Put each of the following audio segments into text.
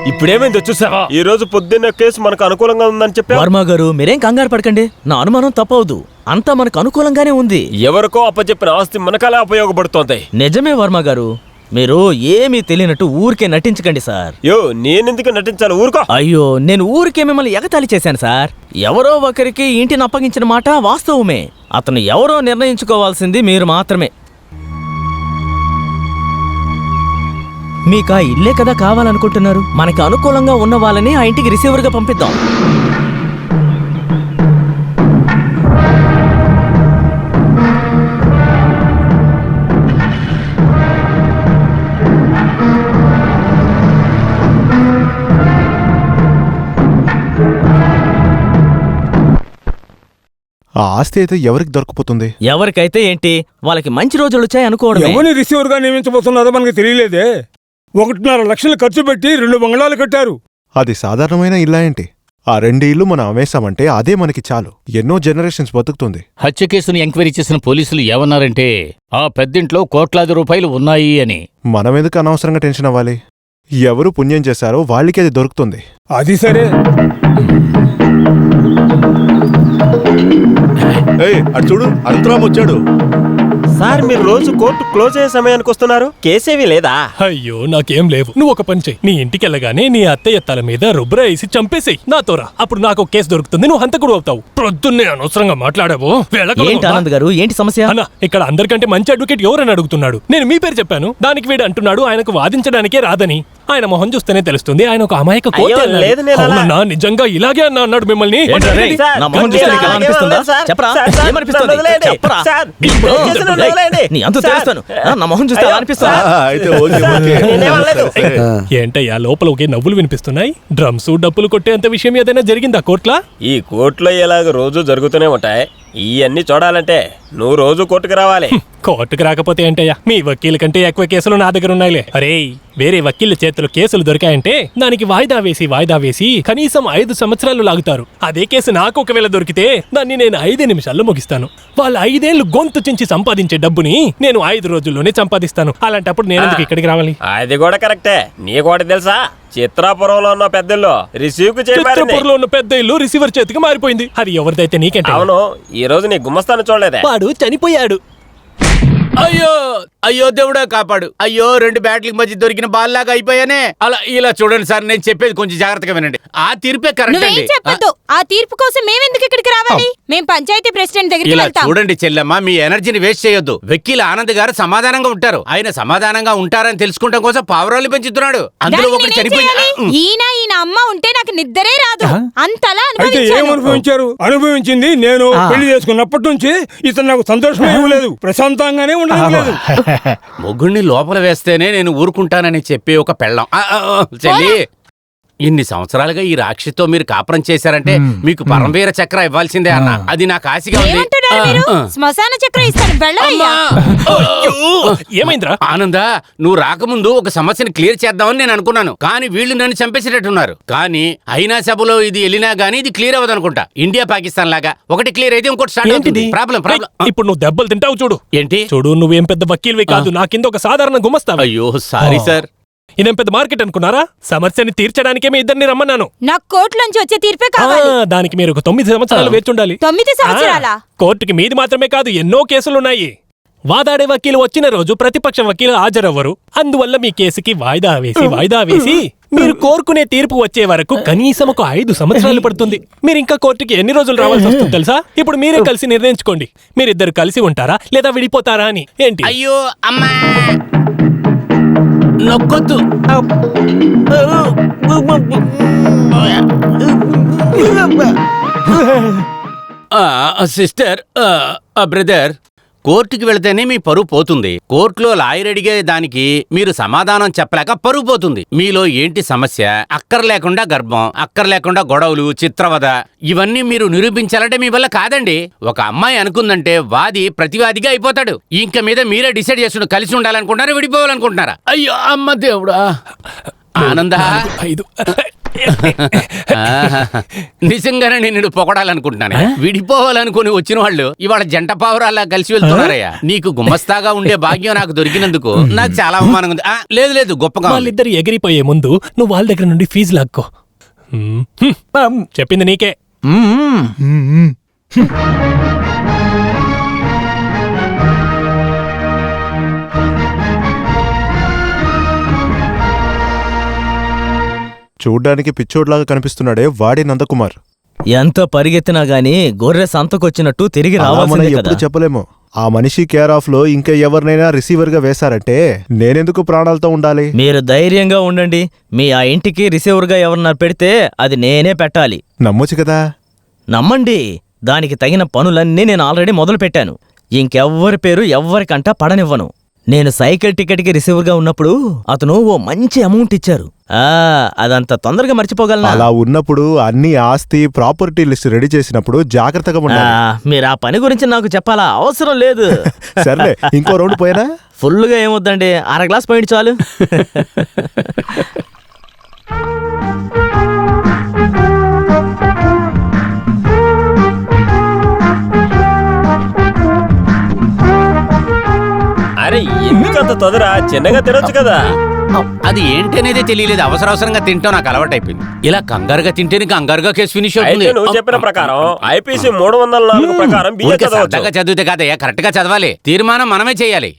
ఇప్పుడేమైందో చూసావా? ఈ రోజు పొద్దున్న కేసు మనకు అనుకూలంగా ఉందని చెప్పా. వర్మ గారు మీరేం కంగారు పడకండి, నా అనుమానం తప్పవద్దు. అంతా మనకు అనుకూలంగానే ఉంది. ఎవరికో అప్పచెప్పిన ఆస్తి మనకలా ఉపయోగపడుతోంది. నిజమే వర్మ గారు, మీరు ఏమీ తెలియనట్టు ఊరికే నటించకండి సార్. నేనెందుకు నటించాలి? ఊరుకో. అయ్యో, నేను ఊరికే మిమ్మల్ని ఎగతాళి చేశాను సార్. ఎవరో ఒకరికి ఇంటిని అప్పగించిన మాట వాస్తవమే. అతను ఎవరో నిర్ణయించుకోవాల్సింది మీరు మాత్రమే. మీకు ఆ ఇల్లే కదా కావాలనుకుంటున్నారు. మనకి అనుకూలంగా ఉన్న వాళ్ళని ఆ ఇంటికి రిసీవర్గా పంపిద్దాం. ఆ ఆస్తి అయితే ఎవరికి దొరకపోతుంది? ఎవరికైతే ఏంటి, వాళ్ళకి మంచి రోజులు వచ్చాయి అనుకోవడం. ఎవరిని రిసీవర్గా నియమించబోతున్నారో మనకు తెలియలేదే. 1.5 లక్షలు ఖర్చు పెట్టి 2 బంగ్లాలు కట్టారు. అది సాధారణమైన ఇల్లా ఏంటి? ఆ 2 ఇల్లు మనం అమ్మేశామంటే అదే మనకి చాలు. ఎన్నో జనరేషన్స్ బతుకుతుంది. హత్య కేసును ఎంక్వైరీ చేసిన పోలీసులు ఏమన్నారంటే ఆ పెద్దింట్లో కోట్లాది రూపాయలు ఉన్నాయి అని. మనమెందుకు అనవసరంగా టెన్షన్ అవ్వాలి? ఎవరు పుణ్యం చేశారో వాళ్ళకి అది దొరుకుతుంది. అది సరే. అటు చూడు, అనంతరామ్ వచ్చాడు. సార్, మీరు రోజు కోర్టు క్లోజ్ అయ్యే సమయానికి వస్తున్నారు. కేసేవి లేదా? అయ్యో, నాకేం లేవు. నువ్వు ఒక పని చెయ్యి. నీ ఇంటికి వెళ్ళగానే నీ అత్తయ్య తల మీద రుబ్ర వేసి చంపేసేయి. నాతోరా, అప్పుడు నాకు కేసు దొరుకుతుంది. నువ్వు హంతకుడు అవుతావు. ప్రొద్దున్నే అనవసరంగా మాట్లాడావు. ఏంటి ఆనంద్ గారు, ఏంటి సమస్య? అన్న, ఇక్కడ అందరికంటే మంచి అడ్వకేట్ ఎవరని అడుగుతున్నాడు. నేను మీ పేరు చెప్పాను. దానికి వీడు అంటున్నాడు ఆయనకు వాదించడానికే రాదని. ఆయన మొహం చూస్తేనే తెలుస్తుంది ఆయన ఒక అమాయక కోతి. అవునన్నా, నిజంగా ఇలాగే అన్నా అన్నాడు మిమ్మల్ని. ఏంటయ్యా, లోపల ఒకే నవ్వులు వినిపిస్తున్నాయి. డ్రమ్స్ డప్పులు కొట్టేంత విషయం ఏదైనా జరిగిందా కోర్టులో? ఈ కోర్టులో ఎలాగ రోజు జరుగుతూనే ఉంటాయి. ఇవన్నీ చూడాలంటే నువ్వు రోజు కోర్టుకు రావాలి. కోర్టుకు రాకపోతే ఏంటయ్యా, మీ వకీల కంటే ఎక్కువ కేసులు నా దగ్గర ఉన్నాయిలే. అరే, వేరే వకీళ్ళ చేతిలో కేసులు దొరికాయంటే దానికి వాయిదా వేసి కనీసం 5 సంవత్సరాలు లాగుతారు. అదే కేసు నాకు ఒకవేళ దొరికితే దాన్ని నేను 5 నిమిషాల్లో ముగిస్తాను. వాళ్ళు 5 ఏళ్లు గొంతు చించి సంపాదించే డబ్బుని నేను 5 రోజుల్లోనే సంపాదిస్తాను. అలాంటప్పుడు నేను ఎందుకు ఇక్కడికి రావాలి? అది కూడా కరెక్టే. నీకోటి తెలుసా? చిత్రాపురంలో ఉన్న పెద్దల్లో రిసీవ్ చిత్రపురంలో ఉన్న పెద్ద ఇల్లు రిసీవర్ చేతికి మారిపోయింది. అది ఎవరిదైతే నీకంటే. అవును, ఈ రోజు నీ గుమ్మస్తాను చూడలేదే. వాడు చనిపోయాడు. అయ్యో అయ్యో దేవుడా కాపాడు. అయ్యో, 2 బ్యాట్లకి మధ్య దొరికిన బాల్ లాగా అయిపోయానే. అలా ఇలా చూడండి సార్, నేను చెప్పేది కొంచెం జాగ్రత్తగా వినండి. ఆ తీర్పే కరెక్ట్ అండి. ఆ తీర్పు కోసం మేమెందుకు ఇక్కడికి రావాలి? మేం పంచాయతీ ప్రెసిడెంట్ దగ్గరికి వెళ్తాం. చూడండి చెల్లెమ్మ, మీ ఎనర్జీని వేస్ట్ చేయొద్దు. వకీల్ ఆనంద్ గారు సమాధానంగా ఉంటారు. ఆయన సమాధానంగా ఉంటారని తెలుసుకోవడం కోసం పావురాలు పెంచుతున్నాడు. అందులో ఒకటి చనిపోయింది. ఈయన అమ్మ ఉంటే నాకు నిద్రే రాదు. అంతలా అయితే ఏమనుభవించారు? అనుభవించింది నేను. పెళ్లి చేసుకున్నప్పటి నుంచి ఇతను నాకు సంతోషమే ఇవ్వలేదు, ప్రశాంతంగానే ఉండలేదు. మొగ్గుణ్ణి లోపల వేస్తేనే నేను ఊరుకుంటానని చెప్పి ఒక పెళ్ళం. చెల్లి, ఇన్ని సంవత్సరాలుగా ఈ రాక్షితో మీరు కాపురం చేశారంటే మీకు పరమవీర చక్ర ఇవ్వాల్సిందే అన్న. అది నాకు ఆశగా ఉంది. శ్మశాన చక్ర ఇస్తాను. ఏమైందిరా? ఆనందా, నువ్వు రాకముందు ఒక సమస్యను క్లియర్ చేద్దామని నేను అనుకున్నాను. కానీ వీళ్ళు నన్ను చంపేసేటట్టున్నారు. కానీ అయినా సభలో ఇది వెళ్ళినా గానీ ఇది క్లియర్ అవ్వదు అనుకుంటా. ఇండియా పాకిస్తాన్ లాగా ఒకటి క్లియర్ అయితే ఇంకోటి స్టార్ట్ అవుతుంది. ప్రాబ్లం. ఇప్పుడు నువ్వు దెబ్బలు తింటావు చూడు. ఏంటి? చూడు, నువ్వేం పెద్ద వకీల్వి కాదు. నా కింద ఒక సాధారణ గుమస్తావు. అయ్యో సారీ సార్. ఇదేం పెద్ద మార్కెట్ అనుకున్నారా? సమస్యని తీర్చడానికే మీ ఇద్దరిని రమ్మన్నాను. నాకు కోర్టులోంచి వచ్చే తీర్పే కావాలి. దానికి మీరు ఒక 9 సంవత్సరాలు వేచుండాలి. 9 సంవత్సరాలా? కోర్టుకి మీది మాత్రమే కాదు, ఎన్నో కేసులున్నాయి. వాదాడే వకీలు వచ్చిన రోజు ప్రతిపక్ష వకీలు హాజరవ్వరు. అందువల్ల మీ కేసుకి వాయిదా వేసి మీరు కోరుకునే తీర్పు వచ్చే వరకు కనీసం ఒక 5 సంవత్సరాలు పడుతుంది. మీరు ఇంకా కోర్టుకి ఎన్ని రోజులు రావాల్సి వస్తుంది తెలుసా? ఇప్పుడు మీరే కలిసి నిర్ణయించుకోండి. మీరిద్దరు కలిసి ఉంటారా లేదా విడిపోతారా అని. ఏంటి? అయ్యో అమ్మా, నొక్కొద్దు. సిస్టర్, బ్రదర్, కోర్టుకి వెళితేనే మీ పరువు పోతుంది. కోర్టులో లాయర్ అడిగే దానికి మీరు సమాధానం చెప్పలేక పరువు పోతుంది. మీలో ఏంటి సమస్య? అక్కర్లేకుండా గర్భం, అక్కర్లేకుండా గొడవలు, చిత్రవద, ఇవన్నీ మీరు నిరూపించాలంటే మీ వల్ల కాదండి. ఒక అమ్మాయి అనుకుందంటే వాది ప్రతివాదిగా అయిపోతాడు. ఇంక మీద మీరే డిసైడ్ చేసుకుని కలిసి ఉండాలనుకుంటున్నారా, విడిపోవాలనుకుంటున్నారా? అయ్యో అమ్మ దేవుడా. ఆనందా, ఆహా. నిజంగానే నేను పొగడాలనుకుంటున్నాను. విడిపోవాలనుకుని వచ్చిన వాళ్ళు ఇవాళ జంట పావురాల్లా కలిసి వెళ్తున్నారయ్యా. నీకు గుమ్మస్తాగా ఉండే భాగ్యం నాకు దొరికినందుకు నాకు చాలా అవమానంగా ఉంది. లేదు లేదు, గొప్పగా ఉంది. వాళ్ళిద్దరు ఎగిరిపోయే ముందు నువ్వు వాళ్ళ దగ్గర నుండి ఫీజు లాక్కో. చెప్పింది నీకే. చూడ్డానికి పిచ్చోడ్లాగా కనిపిస్తున్నాడే వాడే నందకుమార్. ఎంత పరిగెత్తినా గాని గొర్రె సంతకొచ్చినట్టు తిరిగి అలా మనం రావాల్సిందే ఎప్పుడు కదా. చెప్పలేము. ఆ మనిషి కేర్ ఆఫ్ లో ఇంకా ఎవరినైనా రిసీవర్ గా వేశారంటే నేనెందుకు ప్రాణాలతో ఉండాలి? మీరు ధైర్యంగా ఉండండి. మీ ఆ ఇంటికి రిసీవర్గా ఎవరన్నా పెడితే అది నేనే పెట్టాలి. నమ్మొచ్చు కదా. నమ్మండి, దానికి తగిన పనులన్నీ నేను ఆల్రెడీ మొదలు పెట్టాను. ఇంకెవ్వరి పేరు ఎవ్వరికంటా పడనివ్వను. నేను సైకిల్ టికెట్కి రిసీవర్గా ఉన్నప్పుడు అతను ఓ మంచి అమౌంట్ ఇచ్చారు. అదంత తొందరగా మర్చిపోగలనా? అలా ఉన్నప్పుడు అన్ని ఆస్తి ప్రాపర్టీ లిస్ట్ రెడీ చేసినప్పుడు జాగ్రత్తగా ఉండాలి. మీరు ఆ పని గురించి నాకు చెప్పాలా అవసరం లేదు. సర్లే, ఇంకో రౌండ్ పోయినా ఫుల్గా ఏమొద్దండి, అర గ్లాస్ పోయింది చాలు. అరే ఎందుకంత తొందర? చిన్నగా తినొచ్చు కదా. అది ఏంటనేదే తెలియలేదు. అవసరంగా తింటాం నాకు అలవాటైపోయింది. ఇలా కంగారుగా తింటేనే కంగారుగా కేసు ఫినిష్ అవుతుంది. అయితే నువ్వు చెప్పిన ప్రకారం ఐపీసీ 304 ప్రకారం బిఏ ఊరికే చదవచ్చు. సరదాగా చదివితే కాదయ్యా, కరెక్ట్ గా చదవాలి. తీర్మానం మనమే చేయాలి.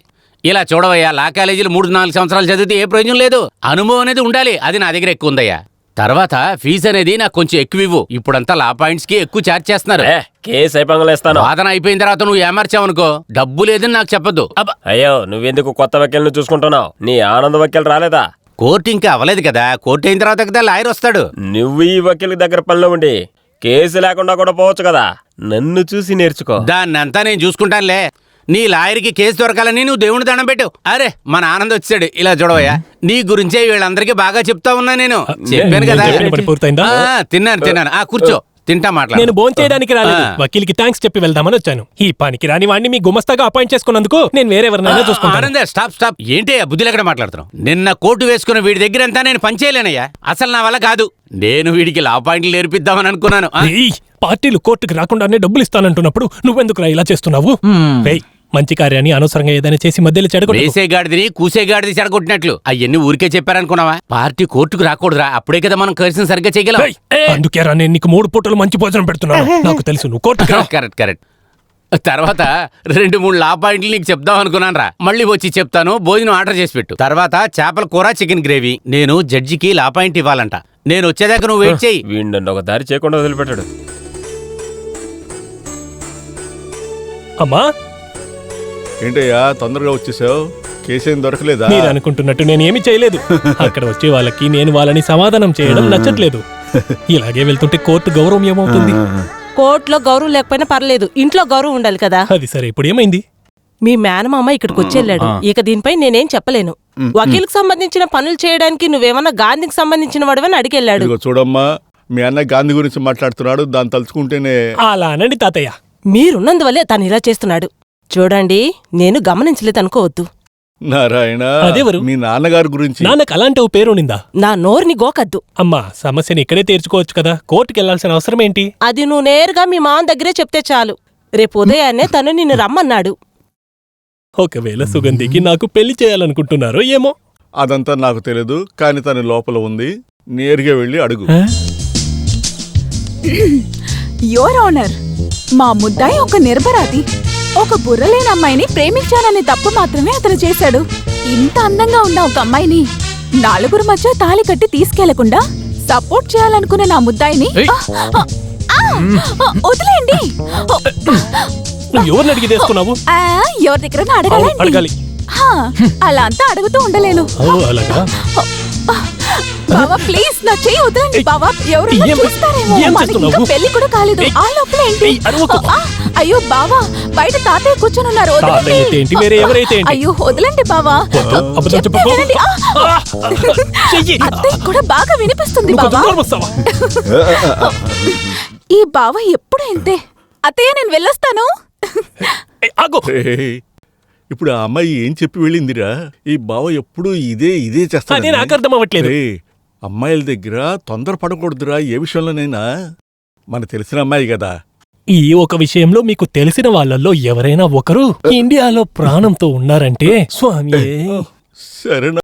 ఇలా చూడవయ్యా, లా కాలేజీలు 3-4 సంవత్సరాలు చదివితే ఏ ప్రయోజనం లేదు. అనుభవం అనేది ఉండాలి. అది నా దగ్గర ఎక్కువ ఉందయ్యా. తర్వాత ఫీజు అనేది నాకు కొంచెం ఎక్కువ ఇవ్వు. ఇప్పుడంతా లా పాయింట్స్ కి ఎక్కువ ఛార్జ్ చేస్తున్నారు. కేసు అయిపోగలేస్తాను. వాదన అయిపోయిన తర్వాత నువ్వు ఏమార్చావనుకో డబ్బు లేదని నాకు చెప్పొద్దు. అయ్యో, నువ్వెందుకు కొత్త వకీల్ని చూసుకుంటున్నావు? నీ ఆనంద్ వకీల్ రాలేదా? కోర్టు ఇంకా అవ్వలేదు కదా. కోర్టు అయిన తర్వాత కదా లాయర్ వస్తాడు. నువ్వు ఈ వకీల్ దగ్గర పనిలో ఉండి కేసు లేకుండా కూడా పోవచ్చు కదా. నన్ను చూసి నేర్చుకో. దాన్నంతా నేను చూసుకుంటానులే. నీ లాయర్కి కేసు దొరకాలని నువ్వు దేవుని దండం పెట్టు. అరే మన ఆనంద్ వచ్చాడు. ఇలా చూడవయ్యా, నీ గురించే వీళ్ళందరికీ బాగా చెప్తా ఉన్నా నేను. చెప్పాను కదా. చెప్పిన పని పూర్తయిందా? తిన్నాను. కూర్చో, తింటా మాట్లాడు. నేను భోంచేయడానికి రాలేదు, వకీల్కి థ్యాంక్స్ చెప్పి వెళ్దామని వచ్చాను. ఈ పనికి రాని వాడిని మీ గుమస్తాగా అపాయింట్ చేసుకున్నందుకు నేను వేరెవరినైనా చూసుకుంటాను. ఆనందే, స్టాప్. ఏంటి బుద్ధి ఎక్కడ మాట్లాడుతున్నావు? నిన్న కోర్టు వేసుకున్న వీడి దగ్గర అంతా నేను పనిచేయలేనయ్యా. అసలు నా వల్ల కాదు. నేను వీడికి లా పాయింట్లు నేర్పిద్దామని అనుకున్నాను. ఏయ్, పార్టీలు కోర్టుకు రాకుండానే డబ్బులు ఇస్తానంటున్నప్పుడు నువ్వెందుకురా ఇలా చేస్తున్నావు? ఏయ్, మంచి కార్యాన్ని అనవసరంగా ఏదైనా చేసి మధ్యలో చెడగొట్టు. వేసేగాడిని కూసేగాడిది చెడగొట్టినట్లు అవన్నీ ఊరికే చెప్పారనుకున్నావా? పార్టీ కోర్టుకు రాకూడదురా, అప్పుడే కదా మనం కలిసి సరిగ్గా చేయగలం. అందుకేరా నేను నీకు 3 పూటలు మంచి భోజనం పెడుతున్నాను. నాకు తెలుసు నువ్వు కోర్టుకు రా. కరెక్ట్. తర్వాత 2-3 లా పాయింట్లు నీకు చెప్దాం అనుకున్నాను రా. మళ్ళీ వచ్చి చెప్తాను. భోజనం ఆర్డర్ చేసి పెట్టు. తర్వాత చేపల కూర, చికెన్ గ్రేవీ. నేను జడ్జికి లా పాయింట్ ఇవ్వాలంట. నేను వచ్చేదాకా నువ్వు వెయిట్ చేయి. వీడు నన్ను ఒక దారి చేయకుండా వదిలిపెట్టాడు. అమ్మా, ఏంటయ్యా తొందరగా వచ్చేసావు? కేసేం దొరకలేదా? మీరు అనుకుంటున్నట్టు నేను ఏమీ చేయలేదు. అక్కడ వచ్చే వాళ్ళకి నేను వాళ్ళని సమాధానం చేయడం నచ్చట్లేదు. ఇలాగే వెళ్తుంటే కోర్టు గౌరవం ఏమవుతుంది? కోర్టులో గౌరవం లేకపోయినా పర్లేదు, ఇంట్లో గౌరవం ఉండాలి కదా. అది సరే, ఇప్పుడు ఏమైంది? మీ మేనమామ ఇక్కడికి వచ్చేళ్ళాడు. ఇక దీనిపై నేనేం చెప్పలేను. వకీల్కి సంబంధించిన పనులు చేయడానికి నువ్వేమన్నా గాంధీకి సంబంధించిన వాడవని అడిగెళ్ళాడు. ఇదిగో చూడమ్మా, మీ అన్న గాంధీ గురించి మాట్లాడుతున్నాడు. దాన్ని తలుచుకుంటేనే అలా అనండి తాతయ్య. మీరున్నందువల్లే తను ఇలా చేస్తున్నాడు. చూడండి, నేను గమనించలేదు అనుకోవద్దు. నారాయణ, అదెవరు? మీ నాన్నగారి గురించి. నాన్నకు అలాంటి ఓ పేరునిందా? నా నోరుని గోకద్దు. అమ్మా, సమస్యని ఇక్కడే తీర్చుకోవచ్చు కదా, కోర్టుకి వెళ్లాల్సిన అవసరం ఏంటి? అది నువ్వు నేరుగా మీ మామ దగ్గరే చెప్తే చాలు. రేపు ఉదయాన్నే తను నిన్ను రమ్మన్నాడు. ఒకవేళ సుగంధికి నాకు పెళ్లి చేయాలనుకుంటున్నారో ఏమో. అదంతా నాకు తెలియదు, కానీ తన లోపల ఉంది. నేరుగా వెళ్ళి అడుగు. యోర్ ఆనర్, మా ముద్దాయి ఒక నిరపరాధి. ఒక బుర్రలేని అమ్మాయిని ప్రేమించాలనే తప్పు మాత్రమే అతను చేశాడు. ఇంత అందంగా ఉన్న ఒక అమ్మాయిని 4 మధ్య తాళి కట్టి తీసుకెళ్లకుండా సపోర్ట్ చేయాలనుకున్న నా ముద్దాయిని వదిలేయండి. నువ్వు ఎవరిని అడిగి తీసుకున్నావు? ఎవరి దగ్గర అడగాలండి. అడగాలి. అలా అంతా అడుగుతూ ఉండలేను. అలాగా? బావా ప్లీజ్ నా చెయ్యి వదలండి బావా. ఎవరైనా చూస్తారేమో. మనకి ఇంకా పెళ్లి కూడా కాలేదు. ఆ లోపల ఏంటి? అయ్యో బావా, బయట తాతయ్య కూర్చొనున్నారు. అయ్యో వదలండి బావా. అత్తయ్య కూడా బాగా వినిపిస్తుంది బావా. ఈ బావ ఎప్పుడు ఇంతే. అత్తయ్య నేను వెళ్ళొస్తాను. ఇప్పుడు ఆ అమ్మాయి ఏం చెప్పి వెళ్ళిందిరా? ఈ బావ ఎప్పుడు ఇదే చేస్తాడు. నాకు అర్థం అవ్వట్లేదు. అమ్మాయిల దగ్గర తొందర పడకూడదురా ఏ విషయంలోనైనా. మన తెలిసిన అమ్మాయి కదా. ఈ ఒక విషయంలో మీకు తెలిసిన వాళ్ళల్లో ఎవరైనా ఒకరు ఇండియాలో ప్రాణంతో ఉన్నారంటే స్వామి సరేనా